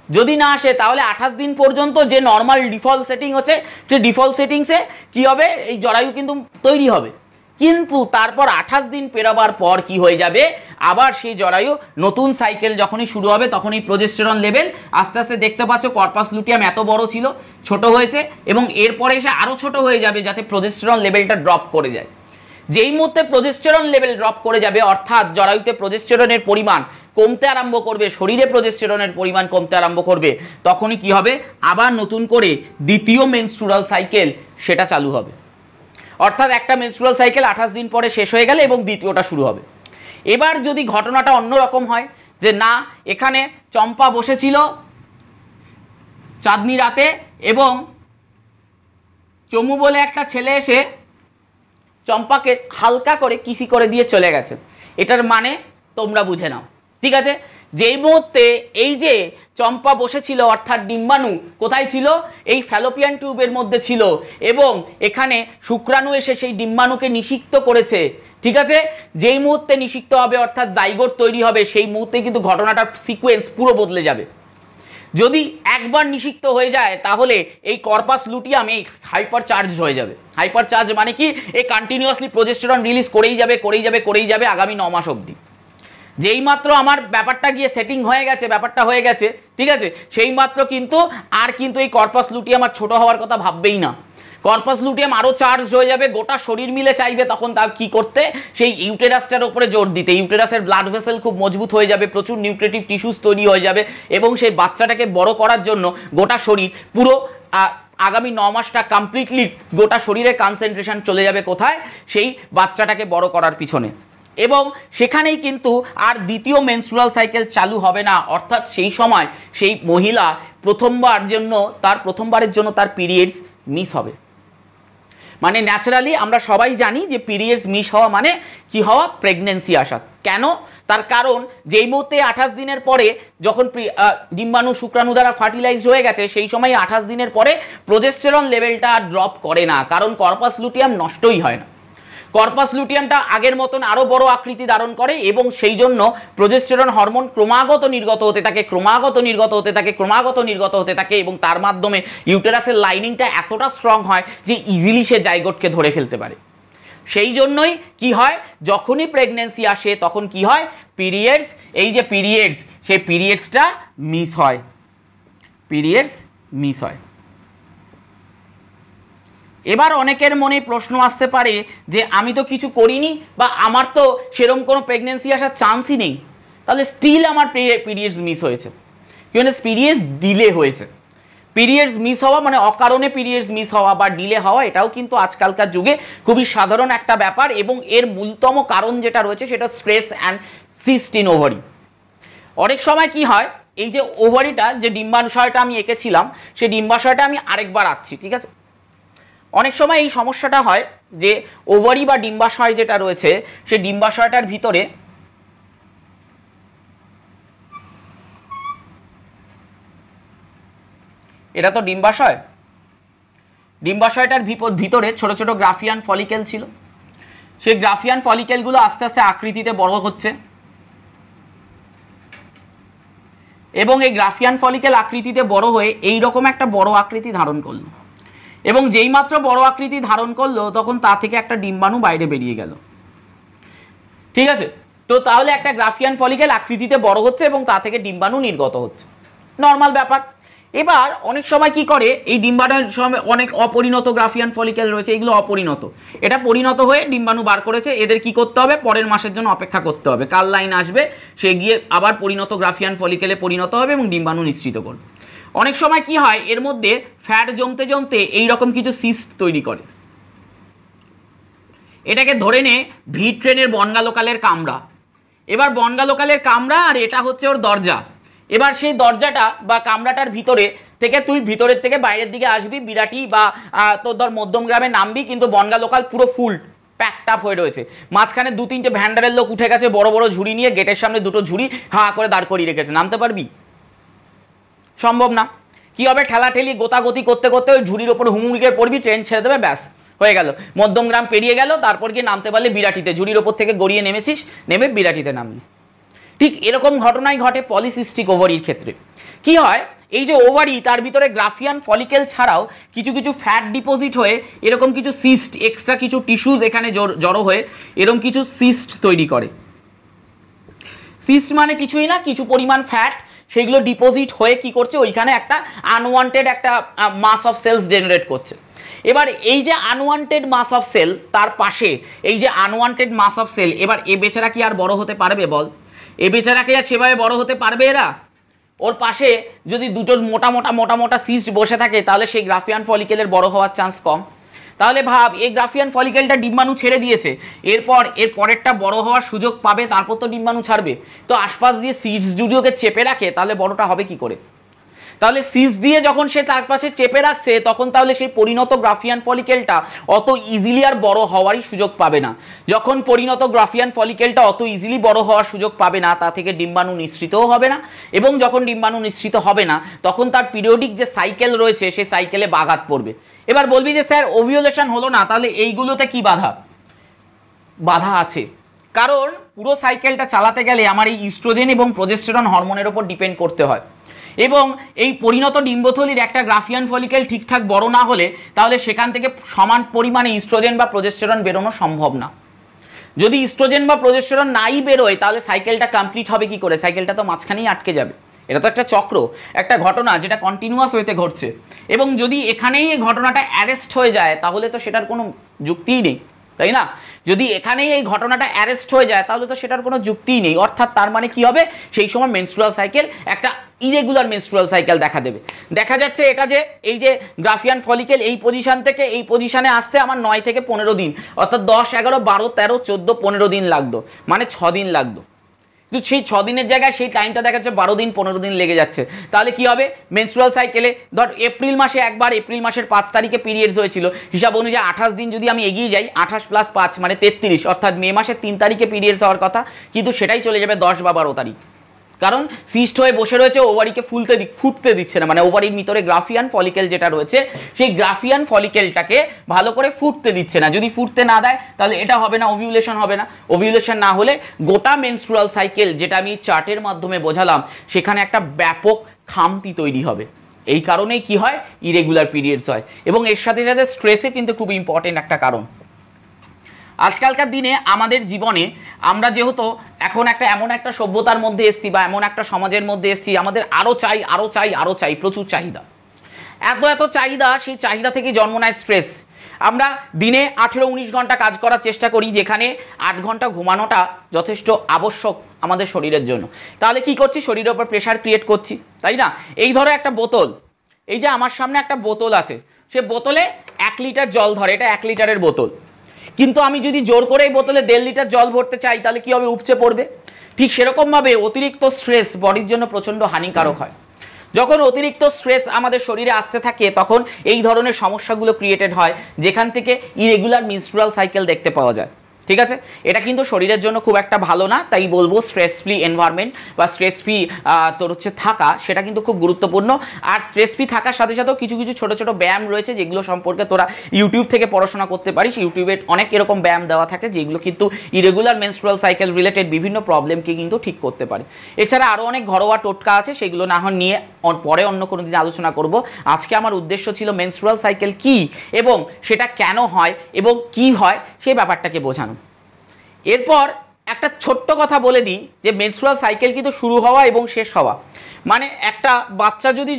যদি না আসে তাহলে 28 দিন পর্যন্ত যে নর্মাল ডিফল্ট সেটিং হচ্ছে, সেই ডিফল্ট সেটিংসে কি হবে? এই জরায়ু কিন্তু তৈরি হবে। কিন্তু তারপর 28 দিন পেরোবার পর কি হয়ে যাবে? আবার সেই জরায়ু নতুন সাইকেল যখনই শুরু হবে তখনই প্রোজেস্টেরন লেভেল আস্তে আস্তে, দেখতে পাচ্ছ কর্পাস লুটিয়াম এত বড় ছিল, ছোট হয়েছে, এবং এরপরে এসে আরও ছোট হয়ে যাবে যাতে প্রোজেস্টেরন লেভেলটা ড্রপ করে যায়। যেই মুহূর্তে প্রোজেস্টেরন লেভেল ড্রপ করে যাবে, অর্থাৎ জরায়ুতে প্রোজেস্টেরনের পরিমাণ কমতে আরম্ভ করবে, শরীরে প্রোজেস্টেরনের পরিমাণ কমতে আরম্ভ করবে, তখনই কি হবে? আবার নতুন করে দ্বিতীয় মেনস্ট্রুয়াল সাইকেল সেটা চালু হবে। অর্থাৎ একটা মেনস্ট্রুয়াল সাইকেল 28 দিন পরে শেষ হয়ে গেলে এবং দ্বিতীয়টা শুরু হবে। এবার যদি ঘটনাটা অন্যরকম হয়, যে না, এখানে চম্পা বসেছিল চাঁদনি রাতে এবং চমু বলে একটা ছেলে এসে চম্পাকে হালকা করে কিসি করে দিয়ে চলে গেছে, এটার মানে তোমরা বুঝে নাও। ঠিক আছে, যেই মুহূর্তে এই যে চম্পা বসেছিল অর্থাৎ ডিম্বাণু কোথায় ছিল? এই ফ্যালোপিয়ান টিউবের মধ্যে ছিল এবং এখানে শুক্রাণু এসে সেই ডিম্বাণুকে নিষিক্ত করেছে। ঠিক আছে, যেই মুহূর্তে নিষিক্ত হবে অর্থাৎ জাইগোট তৈরি হবে সেই মুহূর্তে কিন্তু ঘটনাটার সিকোয়েন্স পুরো বদলে যাবে। যদি একবার নিষিক্ত হয়ে যায় তাহলে এই কর্পাস লুটিয়াম এই হাইপার চার্জ হয়ে যাবে। হাইপার চার্জ মানে কি? এই কন্টিনিউয়াসলি প্রোজেস্টেরন রিলিজ করেই যাবে আগামী 9 মাস অবধি। যেই মাত্র আমার ব্যাপারটা গিয়ে সেটিং হয়ে গেছে, ব্যাপারটা হয়ে গেছে, ঠিক আছে, সেই মাত্র কিন্তু এই কর্পাস লুটিয়াম আর ছোট হওয়ার কথা ভাববেই না। কর্পাস লুটিয়াম আরো চার্জ হয়ে যাবে, গোটা শরীর মিলে চাইবে তখন তার কি করতে? সেই ইউটেরাসটার উপরে জোর দিতে। ইউটেরাসের ব্লাড ভেসেল খুব মজবুত হয়ে যাবে, প্রচুর নিউট্রিটিভ টিস্যুস তৈরি হয়ে যাবে এবং সেই বাচ্চাটাকে বড় করার জন্য গোটা শরীর পুরো আগামী 9 মাসটা কমপ্লিটলি গোটা শরীরের কনসেন্ট্রেশন চলে যাবে কোথায়? সেই বাচ্চাটাকে বড় করার পিছনে। এবং সেখানেই কিন্তু আর দ্বিতীয় মেনস্ট্রুয়াল সাইকেল চালু হবে না, অর্থাৎ সেই সময় সেই মহিলা প্রথমবারের জন্য তার পিরিয়ডস মিস হবে। মানে ন্যাচারালি আমরা সবাই জানি যে পিরিয়ডস মিস হওয়া মানে কি হওয়া? প্রেগনেন্সি আসা। কেন? তার কারণ যেই মুহূর্তে 28 দিনের পরে যখন ডিম্বাণু শুক্রাণু দ্বারা ফার্টিলাইজ হয়ে গেছে সেই সময় 28 দিনের পরে প্রোজেস্টেরন লেভেলটা ড্রপ করে না, কারণ কর্পাস লুটিয়াম নষ্টই হয় না। কর্পাস লুটিয়ামটা আগের মতন আরো বড় আকৃতি ধারণ করে এবং সেই জন্য প্রোজেস্টেরন হরমোন ক্রমাগত নির্গত হতে থাকে এবং তার মাধ্যমে ইউটেরাসের লাইনিংটা এতটা স্ট্রং হয় যে ইজিলি সে জাইগোটকে ধরে ফেলতে পারে। সেই জন্যই কি হয়, যখনই প্রেগনেন্সি আসে তখন কি হয়? পিরিয়ডস, এই যে পিরিয়ডস, সেই পিরিয়ডসটা মিস হয়, এবার অনেকের মনে প্রশ্ন আসতে পারে যে আমি তো কিছু করিনি বা আমার তো সেরকম কোনো প্রেগনেন্সি আসার চান্সই নেই, তাহলে স্টিল আমার পিরিয়ডস মিস হয়েছে। পিরিয়ডস ডিলে হয়েছে। পিরিয়ডস মিস হওয়া মানে অকারণে পিরিয়ডস মিস হওয়া বা ডিলে হওয়া, এটাও কিন্তু আজকালকার যুগে খুবই সাধারণ একটা ব্যাপার এবং এর মূলতম কারণ যেটা রয়েছে সেটা stress and cyst in ovary. অনেক সময় কি হয়, এই যে ওভারিটা, যে ডিম্বাশয়টা আমি এঁকেছিলাম সেই ডিম্বাশয়টা আমি আরেকবার আঁকছি, ঠিক আছে। অনেক সময় এই সমস্যাটা হয় যে ওভারি বা ডিম্বাশয় যেটা রয়েছে সেই ডিম্বাশয়টার ভিতরে এটা তো ডিম্বাশয়টার ভিতরে ছোট ছোট গ্রাফিয়ান ফলিকেল ছিল। সেই গ্রাফিয়ান ফলিকেলগুলো আস্তে আস্তে আকৃতিতে বড় হচ্ছে এবং এই গ্রাফিয়ান ফলিকেল আকৃতিতে বড় হয়ে এই রকম একটা বড় আকৃতি ধারণ করলো এবং যেই মাত্র বড় আকৃতি ধারণ করলো তখন তা থেকে একটা ডিম্বাণু বাইরে বেরিয়ে গেল। ঠিক আছে, তো তাহলে একটা গ্রাফিয়ান ফলিকেল আকৃতিতে বড় হচ্ছে এবং তা থেকে ডিম্বাণু নির্গত হচ্ছে, নর্মাল ব্যাপার। এবার অনেক সময় কি করে, এই ডিম্বাণুর সময় অনেক অপরিণত গ্রাফিয়ান ফলিকেল রয়েছে, এগুলো অপরিণত, এটা পরিণত হয়ে ডিম্বাণু বার করেছে, এদের কি করতে হবে? পরের মাসের জন্য অপেক্ষা করতে হবে, কাল লাইন আসবে, সে গিয়ে আবার পরিণত গ্রাফিয়ান ফলিকেলে পরিণত হবে এবং ডিম্বাণু নিঃসৃত করবে। অনেক সময় কি হয়, এর মধ্যে ফ্যাট জমতে জমতে এইরকম কিছু সিস্ট তৈরি করে, এটাকে ধরে নে ভি ট্রেনের বনগা লোকালের কামরা। এবার বনগা লোকালের কামরা আর এটা হচ্ছে ওর দরজা। এবার সেই দরজাটা বা কামরাটার তুই ভিতরের থেকে বাইরের দিকে আসবি, বিরাটি বা তোর ধর মধ্যম গ্রামে নামবি, কিন্তু বনগা লোকাল পুরো ফুল প্যাকড আপ হয়ে রয়েছে, মাঝখানে 2-3টে ভ্যান্ডারের লোক উঠে গেছে বড় বড় ঝুড়ি নিয়ে, গেটের সামনে দুটো ঝুড়ি হাঁ করে দাঁড় করিয়ে রেখেছে, নামতে পারবি? সম্ভব না। কি হবে, ঠেলাঠেলি গোতাগতি করতে করতে ওই ঝুড়ির ওপর হুমুড়িকে পড়বি, ট্রেন ছেড়ে দেবে, ব্যাস হয়ে গেল, মধ্যমগ্রাম পেরিয়ে গেল, তারপর গিয়ে নামতে পারলে বিরাটিতে, ঝুড়ির ওপর থেকে গড়িয়ে নেমেছিস, নেমে বিরাটিতে নামলি। ঠিক এরকম ঘটনাই ঘটে পলিসিস্টিক ওভারির ক্ষেত্রে। কি হয়, এই যে ওভারি তার ভিতরে গ্রাফিয়ান ফলিকেল ছাড়াও কিছু কিছু ফ্যাট ডিপোজিট হয়ে এরকম কিছু সিস্ট, এক্সট্রা কিছু টিস্যুজ এখানে জড়ো হয়ে এরকম কিছু সিস্ট তৈরি করে। সিস্ট মানে কিছুই না, কিছু পরিমাণ ফ্যাট, সেগুলো ডিপোজিট হয়ে কি করছে, ওইখানে একটা আনওয়ান্টেড একটা মাস অফ সেলস জেনারেট করছে। এবার এই যে আনওয়ান্টেড মাস অফ সেল, তার পাশে এই যে আনওয়ান্টেড মাস অফ সেল, এবার এ বেচারা কি আর বড় হতে পারবে বল? এ বেচারাকে আর সেভাবে বড় হতে পারবে এরা? ওর পাশে যদি দুটো মোটা মোটা সিস্ট বসে থাকে তাহলে সেই গ্রাফিয়ান ফলিকেলের বড় হওয়ার চান্স কম। তাহলে ভাব, এই গ্রাফিয়ান ফলিকেলটা ডিম্বাণু ছেড়ে দিয়েছে, এর পরেরটা বড় হওয়ার সুযোগ পাবে, তারপর তো ডিম্বাণু ছাড়বে, তো আশপাশ দিয়ে সিস্ট যদি ওকে চেপে রাখে তাহলে বড়টা হবে কি করে? তাহলে সিস দিয়ে যখন সে চারপাশে চেপে রাখছে তখন তাহলে সেই পরিণত গ্রাফিয়ান ফলিকেলটা অত ইজিলি আর বড় হওয়ারই সুযোগ পাবে না। যখন পরিণত গ্রাফিয়ান ফলিকেলটা অত ইজিলি বড় হওয়ার সুযোগ পাবে না, তা থেকে ডিম্বাণু নিঃসৃতও হবে না, এবং যখন ডিম্বাণু নিঃসৃত হবে না তখন তার পিরিয়ডিক যে সাইকেল রয়েছে সেই সাইকেলে বাঘাত পড়বে। এবার বলবি যে স্যার ওভিউলেশন হলো না, তাহলে এইগুলোতে কি বাধা? বাধা আছে, কারণ পুরো সাইকেলটা চালাতে গেলে আমার এই ইস্ট্রোজেন এবং প্রজেস্টেরন হরমোনের উপর ডিপেন্ড করতে হয়, এবং এই পরিণত ডিম্বথলির একটা গ্রাফিয়ান ফলিকেল ঠিকঠাক বড় না হলে তাহলে সেখান থেকে সমান পরিমাণে ইস্ট্রোজেন বা প্রজেস্টেরন বেরোনো সম্ভব না। যদি ইস্ট্রোজেন বা প্রজেস্টেরন নাই বেরোয় তাহলে সাইকেলটা কমপ্লিট হবে কি করে? সাইকেলটা তো মাঝখানেই আটকে যাবে। এটা তো একটা চক্র, একটা ঘটনা যেটা কন্টিনিউয়াস ওয়েতে ঘটছে, এবং যদি এখানেই এই ঘটনাটা অ্যারেস্ট হয়ে যায় তাহলে তো সেটার কোনো যুক্তিই নেই, তাই না? যদি এখানেই এই ঘটনাটা অ্যারেস্ট হয়ে যায় তাহলে তো সেটার কোনো যুক্তিই নেই। অর্থাৎ তার মানে কি হবে? সেই সময় মেনস্ট্রুয়াল সাইকেল একটা ইরেগুলার মেনস্ট্রুয়াল সাইকেল দেখা দেবে। দেখা যাচ্ছে এটা যে এই যে গ্রাফিয়ান ফলিকেল এই পজিশন থেকে এই পজিশনে আসতে আমার 9 থেকে 15 দিন, অর্থাৎ 10, 11, 12, 13, 14, 15 দিন লাগতো, মানে 6 দিন লাগতো। কিন্তু সেই 6 দিনের জায়গায় সেই টাইমটা দেখা যাচ্ছে 12 দিন 15 দিন লেগে যাচ্ছে। তাহলে কি হবে? মেনস্ট্রুয়াল সাইকেলে ধর এপ্রিল মাসে একবার, এপ্রিল মাসের 5 তারিখে পিরিয়ডস হয়েছিল, হিসাব অনুযায়ী 28 দিন যদি আমি এগিয়ে যাই, 28 + 5 মানে 33, অর্থাৎ মে মাসের 3 তারিখে পিরিয়ডস হওয়ার কথা, কিন্তু সেটাই চলে যাবে 10 বা 12 তারিখ। কারণ সিস্ট হয়ে বসে রয়েছে, ওভারিকে ফুটতে দিচ্ছে না, মানে ওভারির ভিতরে গ্রাফিয়ান ফলিকেল যেটা রয়েছে সেই গ্রাফিয়ান ফলিকেলটাকে ভালো করে ফুটতে দিচ্ছে না। যদি ফুটতে না দেয় তাহলে এটা হবে না, ওভিউলেশন হবে না। ওভিউলেশন না হলে গোটা মেনস্ট্রুয়াল সাইকেল, যেটা আমি চার্টের মাধ্যমে বোঝালাম, সেখানে একটা ব্যাপক খামতি তৈরি হবে। এই কারণেই কি হয়? ইরেগুলার পিরিয়ডস হয়, এবং এর সাথে সাথে স্ট্রেসে কিন্তু খুব ইম্পর্টেন্ট একটা কারণ। আজকালকার দিনে আমাদের জীবনে আমরা যেহেতু এখন এমন একটা সভ্যতার মধ্যে এসছি বা এমন একটা সমাজের মধ্যে এসছি, আমাদের আরও চাই, প্রচুর চাহিদা, এত চাহিদা, সেই চাহিদা থেকে জন্ম নেয় স্ট্রেস। আমরা দিনে 18-19 ঘন্টা কাজ করার চেষ্টা করি, যেখানে 8 ঘন্টা ঘুমানোটা যথেষ্ট আবশ্যক আমাদের শরীরের জন্য। তাহলে কি করছি? শরীরের উপর প্রেশার ক্রিয়েট করছি, তাই না? এই ধরো একটা বোতল, এই যে আমার সামনে একটা বোতল আছে, সে বোতলে 1 লিটার জল ধরে, এটা 1 লিটারের বোতল, কিন্তু আমি যদি জোর করে এই বোতলে 1.5 লিটার জল ভরতে চাই তাহলে কি হবে? উপচে পড়বে। ঠিক সেরকমভাবে অতিরিক্ত স্ট্রেস বডির জন্য প্রচণ্ড হানিকারক হয়। যখন অতিরিক্ত স্ট্রেস আমাদের শরীরে আসতে থাকে তখন এই ধরনের সমস্যাগুলো ক্রিয়েটেড হয়, যেখান থেকে ইরেগুলার মেনস্ট্রুয়াল সাইকেল দেখতে পাওয়া যায়। ঠিক আছে, এটা কিন্তু শরীরের জন্য খুব একটা ভালো না। তাই বলবো স্ট্রেস ফ্রি এনভায়রনমেন্ট বা স্ট্রেস ফ্রি তোর হচ্ছে থাকা, সেটা কিন্তু খুব গুরুত্বপূর্ণ। আর স্ট্রেস ফ্রি থাকার সাথে সাথেও কিছু কিছু ছোটো ছোটো ব্যায়াম রয়েছে যেগুলো সম্পর্কে তোরা ইউটিউব থেকে পড়াশোনা করতে পারিস। ইউটিউবে অনেক এরকম ব্যায়াম দেওয়া থাকে যেগুলো কিন্তু ইরেগুলার মেনস্ট্রুয়াল সাইকেল রিলেটেড বিভিন্ন প্রবলেমকে কিন্তু ঠিক করতে পারে। এছাড়া আরও অনেক ঘরোয়া টোটকা আছে, সেগুলো না হয় নিয়ে পরে অন্য কোনো দিন আলোচনা করব। আজকে আমার উদ্দেশ্য ছিল মেনস্ট্রুয়াল সাইকেল কি এবং সেটা কেন হয় এবং কি হয় সেই ব্যাপারটাকে বোঝানো। এরপর একটা ছোট্ট কথা বলে দিই যে মেনস্ট্রুয়াল সাইকেল কিন্তু শুরু হওয়া এবং শেষ হওয়া, মানে একটা বাচ্চা যদি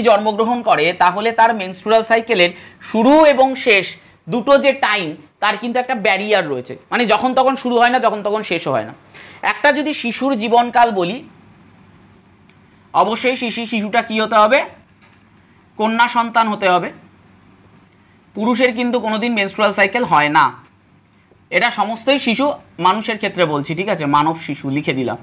জন্মগ্রহণ করে তাহলে তার মেনস্ট্রুয়াল সাইকেলের শুরু এবং শেষ দুটো যে টাইম, তার কিন্তু একটা ব্যারিয়ার রয়েছে, মানে যখন তখন শুরু হয় না, যখন তখন শেষও হয় না। একটা যদি শিশুর জীবনকাল বলি, অবশ্যই শিশুটা কি হতে হবে? কন্যা সন্তান হতে হবে। পুরুষের কিন্তু কোনোদিন মেনস্ট্রুয়াল সাইকেল হয় না। এটা সমস্তই শিশু, মানুষের ক্ষেত্রে বলছি, ঠিক আছে? মানব শিশু লিখে দিলাম।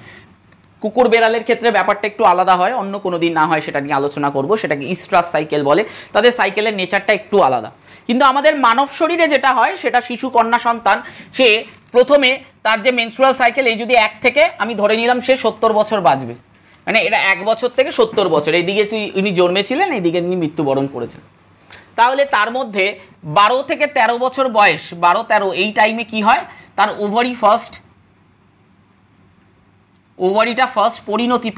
কুকুর বেড়ালের ক্ষেত্রে ব্যাপারটা একটু আলাদা হয়, অন্য কোনো দিন না হয় সেটা নিয়ে আলোচনা করব। সেটাকে ইস্ট্রাস সাইকেল বলে, তাদের সাইকেলের নেচারটা একটু আলাদা। কিন্তু আমাদের মানব শরীরে যেটা হয় সেটা শিশু, কন্যা সন্তান, সে প্রথমে তার যে মেনস্ট্রুয়াল সাইকেল, এই যদি 1 থেকে আমি ধরে নিলাম সে 70 বছর বাঁচবে, মানে এটা 1 বছর থেকে 70 বছর, এইদিকে উনি জন্মেছিলেন, এইদিকে তিনি মৃত্যুবরণ করেছেন। তাহলে তার মধ্যে 12 থেকে 13 বছর বয়স, 12-13 এই টাইমে কি হয়? তার ওভারিটা ফার্স্ট পরিণতি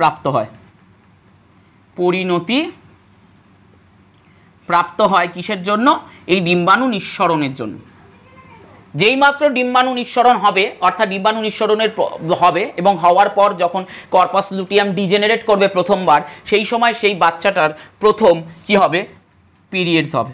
প্রাপ্ত হয়। কিসের জন্য? এই ডিম্বাণু নিঃসরণের জন্য। যেই মাত্র ডিম্বাণু নিঃসরণ হবে, অর্থাৎ ডিম্বাণু নিঃসরণের হবে এবং হওয়ার পর যখন কর্পাস লুটিয়াম ডিজেনারেট করবে প্রথমবার, সেই সময় সেই বাচ্চাটার প্রথম কি হবে? পিরিয়ডস হবে।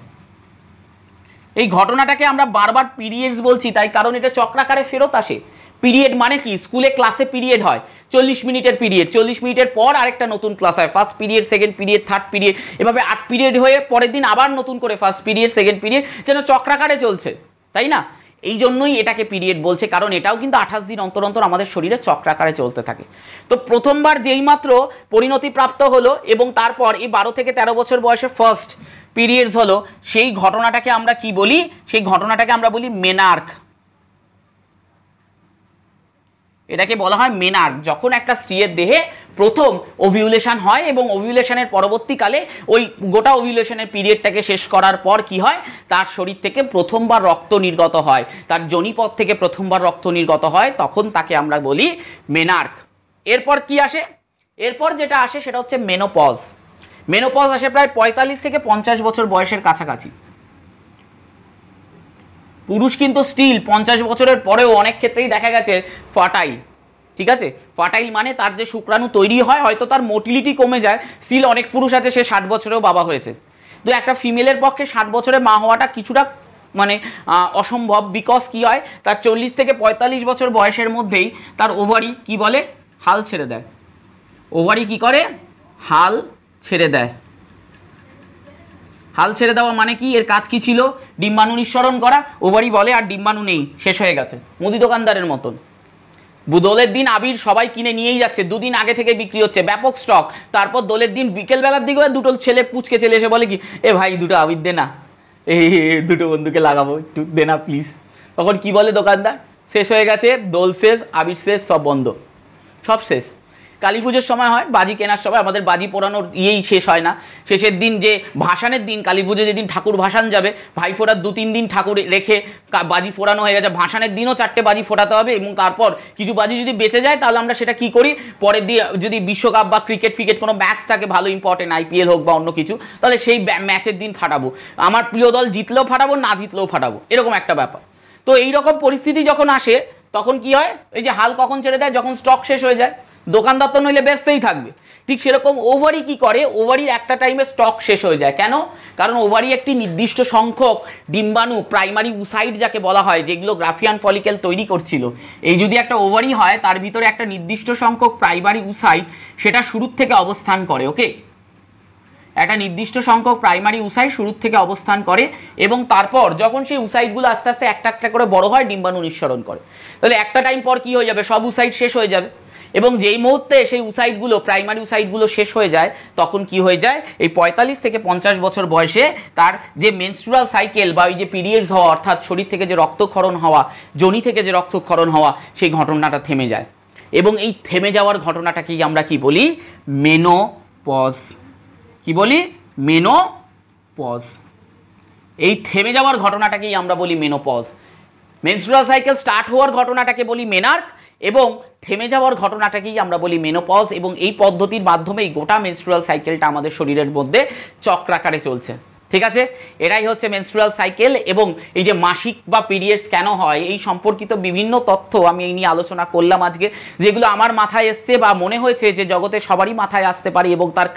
এই ঘটনাটাকে আমরা বারবার পিরিয়ডস বলছি তাই কারণ এটা চক্রাকারে ফেরত আসে। পিরিয়ড মানে কি? স্কুলে ক্লাসে পিরিয়ড হয় 40 মিনিটের পিরিয়ড, 40 মিনিটের পর আরেকটা নতুন ক্লাস হয়, first period, second period, third period, এভাবে 8 পিরিয়ড হয়ে পরের দিন আবার নতুন করে ফার্স্ট পিরিয়ড, সেকেন্ড পিরিয়ড, যেন চক্রাকারে চলছে, তাই না? এই জন্যই এটাকে পিরিয়ড বলছে, কারণ এটাও কিন্তু 28 দিন অন্তর অন্তর আমাদের শরীরে চক্রাকারে চলতে থাকে। তো প্রথমবার যেই মাত্র পরিণতি প্রাপ্ত হলো এবং তারপর এই 12 থেকে 13 বছর বয়সে ফার্স্ট পিরিয়ডস হলো, সেই ঘটনাটাকে আমরা কি বলি? সেই ঘটনাটাকে আমরা বলি মেনার্ক। এটাকে বলা হয় মেনার্ক। যখন একটা স্ত্রীর দেহে প্রথম ওভিউলেশন হয় এবং ওভিউলেশনের পরবর্তীকালে ওই গোটা ওভিউলেশনের পিরিয়ডটাকে শেষ করার পর কি হয়, তার শরীর থেকে প্রথমবার রক্ত নির্গত হয়, তার যোনিপথ থেকে প্রথমবার রক্ত নির্গত হয়, তখন তাকে আমরা বলি মেনার্ক। এরপর কি আসে? এরপর যেটা আসে সেটা হচ্ছে মেনোপজ। মেনোপজ আসে প্রায় 45 থেকে 50 বছর বয়সের কাছাকাছি। পুরুষ কিন্তু স্টিল 50 বছরের পরেও অনেক ক্ষেত্রেই দেখা গেছে ফার্টাইল। ঠিক আছে, ফার্টাইল মানে তার যে শুক্রাণু তৈরি হয়, হয়তো তার মোটিলিটি কমে যায়, স্টিল অনেক পুরুষ আছে সে 60 বছরেও বাবা হয়েছে। তো একটা ফিমেলের পক্ষে 60 বছরে মা হওয়াটা কিছুটা মানে অসম্ভব। বিকজ কি হয়, তার 40 থেকে 45 বছর বয়সের মধ্যেই তার ওভারি কি বলে, হাল ছেড়ে দেয়। ওভারি কি করে? হাল ছেড়ে দেয়। হাল ছেড়ে দেওয়া মানে কি? এর কাজ কি ছিল? ডিম্বাণু নিঃসরণ করা। ওভারি বলে আর ডিম্বাণু নেই, শেষ হয়ে গেছে, মুদি দোকানদারের মতন। দোলের দিন আবির সবাই কিনে নিয়েই যাচ্ছে, দুদিন আগে থেকে বিক্রি হচ্ছে, ব্যাপক স্টক। তারপর দোলের দিন বিকেলবেলার দিকে দুটো ছেলে পুচকে ছেলে এসে বলে কি, এ ভাই দুটো আবির দে না, এই দুটো বন্ধুকে লাগাবো, একটু দে না প্লিজ। তখন কি বলে দোকানদার, শেষ হয়ে গেছে, দোল শেষ, আবির শেষ, সব বন্ধ, সব শেষ। কালী পুজোর সময় হয় বাজি কেনার সময়, আমাদের বাজি পোড়ানোর ইয়েই শেষ হয় না। শেষের দিন যে ভাসানের দিন, কালী পুজো যেদিন ঠাকুর ভাসান যাবে, ভাই ফোড়ার 2-3 দিন ঠাকুর রেখে বাজি ফোড়ানো হয়ে গেছে, ভাসানের দিনও 4টে বাজি ফোটাতে হবে। এবং তারপর কিছু বাজি যদি বেঁচে যায় তাহলে আমরা সেটা কি করি, পরের দিয়ে যদি বিশ্বকাপ বা ক্রিকেট ফিকেট কোনো ম্যাচ থাকে ভালো ইম্পর্টেন্ট, IPL হোক বা অন্য কিছু, তাহলে সেই ম্যাচের দিন ফাটাবো। আমার প্রিয় দল জিতলেও ফাটাবো, না জিতলেও ফাটাবো, এরকম একটা ব্যাপার। তো এইরকম পরিস্থিতি যখন আসে তখন কি হয়, এই যে হাল কখন ছেড়ে দেয়, যখন স্টক শেষ হয়ে যায়। দোকানদার তো নইলে বেচতেই থাকবে। ঠিক সেরকম ওভারি কি করে, ওভারির একটা টাইমে স্টক শেষ হয়ে যায়। কেন? কারণ ওভারি একটি নির্দিষ্ট সংখ্যক ডিম্বাণু, প্রাইমারি উসাইড যাকে বলা হয়, যেগুলো গ্রাফিয়ান ফলিকেল তৈরি করছিল, এই যদি একটা ওভারি হয় তার ভিতরে একটা নির্দিষ্ট সংখ্যক প্রাইমারি উসাইড সেটা শুরুর থেকে অবস্থান করে। ওকে, একটা নির্দিষ্ট সংখ্যক প্রাইমারি উসাইড শুরুর থেকে অবস্থান করে এবং তারপর যখন সেই উসাইডগুলো আস্তে আস্তে একটা একটা করে বড় হয়, ডিম্বাণু নিঃসরণ করে। তাহলে একটা টাইম পর কি হয়ে যাবে, সব উসাইড শেষ হয়ে যাবে। এবং যেই মুহূর্তে সেই উসাইডগুলো, প্রাইমারি উসাইডগুলো শেষ হয়ে যায়, তখন কি হয়ে যায়, এই 45 থেকে 50 বছর বয়সে তার যে মেনস্ট্রুয়াল সাইকেল বা ওই যে পিরিয়ডস হওয়া, অর্থাৎ শরীর থেকে যে রক্তক্ষরণ হওয়া, যোনি থেকে যে রক্তক্ষরণ হওয়া, সেই ঘটনাটা থেমে যায়। এবং এই থেমে যাওয়ার ঘটনাটাকেই আমরা কি বলি, মেনোপজ। কি বলি? মেনোপজ। এই থেমে যাওয়ার ঘটনাটাকেই আমরা বলি মেনোপজ। মেনস্ট্রুয়াল সাইকেল স্টার্ট হওয়ার ঘটনাটাকে বলি মেনার্ক এবং থেমে যাওয়ার ঘটনাটাকেই আমরা বলি মেনোপজ। এবং এই পদ্ধতির মাধ্যমেই গোটা মেনস্ট্রুয়াল সাইকেলটা আমাদের শরীরের মধ্যে চক্রাকারে চলছে। ঠিক আছে, এটাই হচ্ছে মেনস্ট্রুয়াল সাইকেল। এবং এই যে মাসিক বা পিরিয়ডস কেন হয়, এই সম্পর্কিত বিভিন্ন তথ্য আমি এই নিয়ে আলোচনা করলাম আজকে, যেগুলো আমার মাথায় এসছে বা মনে হয়েছে যে জগতে সবারই মাথায় আসতে পারে এবং তার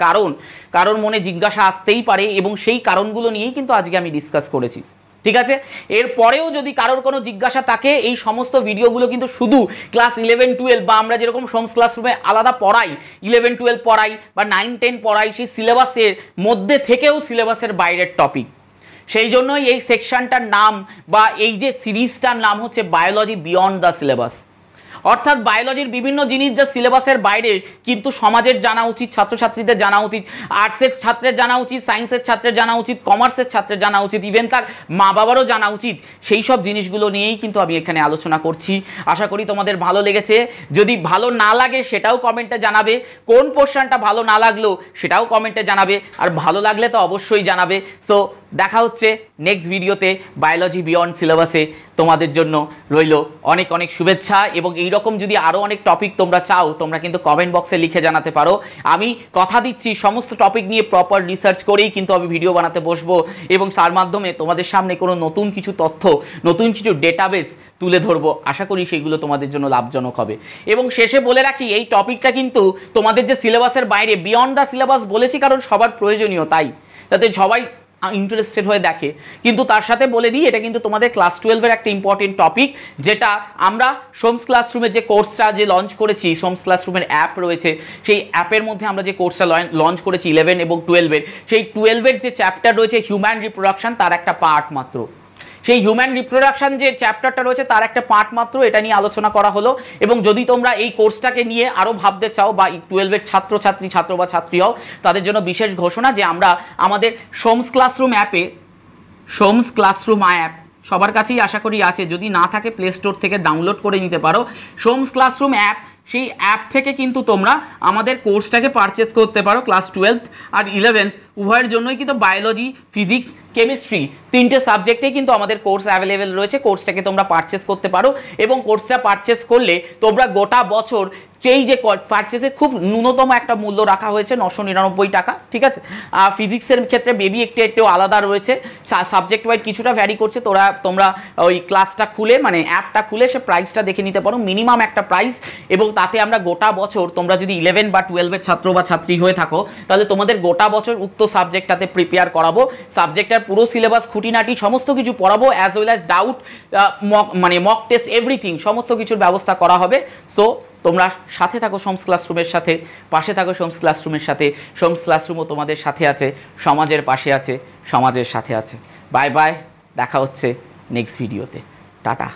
কারণ মনে জিজ্ঞাসা আসতেই পারে, এবং সেই কারণগুলো নিয়েই কিন্তু আজকে আমি ডিসকাস করেছি। ঠিক আছে, এরপরেও যদি কারোর কোনো জিজ্ঞাসা থাকে, এই সমস্ত ভিডিওগুলো কিন্তু শুধু ক্লাস 11-12 বা আমরা যেরকম সোমস ক্লাসরুমে আলাদা পড়াই, 11-12 পড়াই বা 9-10 পড়াই, সেই সিলেবাসের মধ্যে থেকেও সিলেবাসের বাইরের টপিক। সেই জন্যই এই সেকশনটার নাম বা এই যে সিরিজটার নাম হচ্ছে বায়োলজি বিয়ন্ড দ্য সিলেবাস। অর্থাৎ বায়োলজির বিভিন্ন জিনিস যা সিলেবাসের বাইরে কিন্তু সমাজের জানা উচিত, ছাত্রছাত্রীদের জানা উচিত, আর্টসের ছাত্রের জানা উচিত, সায়েন্সের ছাত্রের জানা উচিত, কমার্সের ছাত্রের জানা উচিত, ইভেন তার মা বাবারও জানা উচিত, সেই সব জিনিসগুলো নিয়েই কিন্তু আমি এখানে আলোচনা করছি। আশা করি তোমাদের ভালো লেগেছে। যদি ভালো না লাগে সেটাও কমেন্টে জানাবে, কোন পোর্শনটা ভালো না লাগলো সেটাও কমেন্টে জানাবে, আর ভালো লাগলে তো অবশ্যই জানাবে। সো দেখা হচ্ছে নেক্সট ভিডিওতে বায়োলজি বিয়ন্ড সিলেবাসে। তোমাদের জন্য রইল অনেক অনেক শুভেচ্ছা। এবং এইরকম যদি আরও অনেক টপিক তোমরা চাও, তোমরা কিন্তু কমেন্ট বক্সে লিখে জানাতে পারো। আমি কথা দিচ্ছি সমস্ত টপিক নিয়ে প্রপার রিসার্চ করেই কিন্তু আমি ভিডিও বানাতে বসবো, এবং তার মাধ্যমে তোমাদের সামনে কোনো নতুন কিছু তথ্য, নতুন কিছু ডেটাবেস তুলে ধরবো। আশা করি সেইগুলো তোমাদের জন্য লাভজনক হবে। এবং শেষে বলে রাখি, এই টপিকটা কিন্তু তোমাদের যে সিলেবাসের বাইরে, বিয়ন্ড দ্য সিলেবাস বলেছি কারণ সবার প্রয়োজনীয়, তাই যাতে সবাই ইন্টারেস্টেড হয়ে দেখে। কিন্তু তার সাথে বলে দিই, এটা কিন্তু তোমাদের ক্লাস 12-এর একটা ইম্পর্টেন্ট টপিক, যেটা আমরা সোমস ক্লাসরুমের যে কোর্সটা যে লঞ্চ করেছি, সোমস ক্লাসরুমের অ্যাপ রয়েছে, সেই অ্যাপের মধ্যে আমরা যে কোর্সটা লঞ্চ করেছি 11 এবং 12-এর, সেই 12-এর যে চ্যাপ্টার রয়েছে হিউম্যান রিপ্রোডাকশন, তার একটা পার্ট মাত্র। সেই হিউম্যান রিপ্রোডাকশন যে চ্যাপ্টারটা রয়েছে তার একটা পার্ট মাত্র এটা নিয়ে আলোচনা করা হলো। এবং যদি তোমরা এই কোর্সটাকে নিয়ে আরও ভাবতে চাও বা 12-এর ছাত্রছাত্রী ছাত্র বা ছাত্রী হও, তাদের জন্য বিশেষ ঘোষণা যে আমরা আমাদের সোমস ক্লাসরুম অ্যাপে, সোমস ক্লাসরুম অ্যাপ সবার কাছেই আশা করি আছে, যদি না থাকে প্লে স্টোর থেকে ডাউনলোড করে নিতে পারো সোমস ক্লাসরুম অ্যাপ। সেই অ্যাপ থেকে কিন্তু তোমরা আমাদের কোর্সটাকে পারচেস করতে পারো। ক্লাস 12 আর 11 উভয়ের জন্যই কিন্তু বায়োলজি, ফিজিক্স, কেমিস্ট্রি 3টে সাবজেক্টেই কিন্তু আমাদের কোর্স অ্যাভেলেবেল রয়েছে। কোর্সটাকে তোমরা পারচেস করতে পারো এবং কোর্সটা পারচেস করলে তোমরা গোটা বছর সেই যে পারচেসে খুব ন্যূনতম একটা মূল্য রাখা হয়েছে 999 টাকা, ঠিক আছে। ফিজিক্সের ক্ষেত্রে বেবি একটু আলাদা রয়েছে, সাবজেক্ট ওয়াইজ কিছুটা ভ্যারি করছে। তোমরা ওই ক্লাসটা খুলে মানে অ্যাপটা খুলে সে প্রাইসটা দেখে নিতে পারো, মিনিমাম একটা প্রাইস। এবং তাতে আমরা গোটা বছর, তোমরা যদি 11 বা 12-এর ছাত্র বা ছাত্রী হয়ে থাকো তাহলে তোমাদের গোটা বছর উক্ত সাবজেক্টটাতে প্রিপেয়ার করাবো। সাবজেক্টটার পুরো সিলেবাস খুঁটিনাটি সমস্ত কিছু পড়াবো, as well as doubt mock test everything সমস্ত কিছুর ব্যবস্থা করা হবে। সো তোমরা সাথে থাকো সোমস ক্লাসরুমের সাথে, পাশে থাকো সোমস ক্লাসরুমের সাথে। সোমস ক্লাসরুমও তোমাদের সাথে আছে, সমাজের পাশে আছে, সমাজের সাথে আছে। বাই বাই, দেখা হচ্ছে নেক্সট ভিডিওতে। টাটা।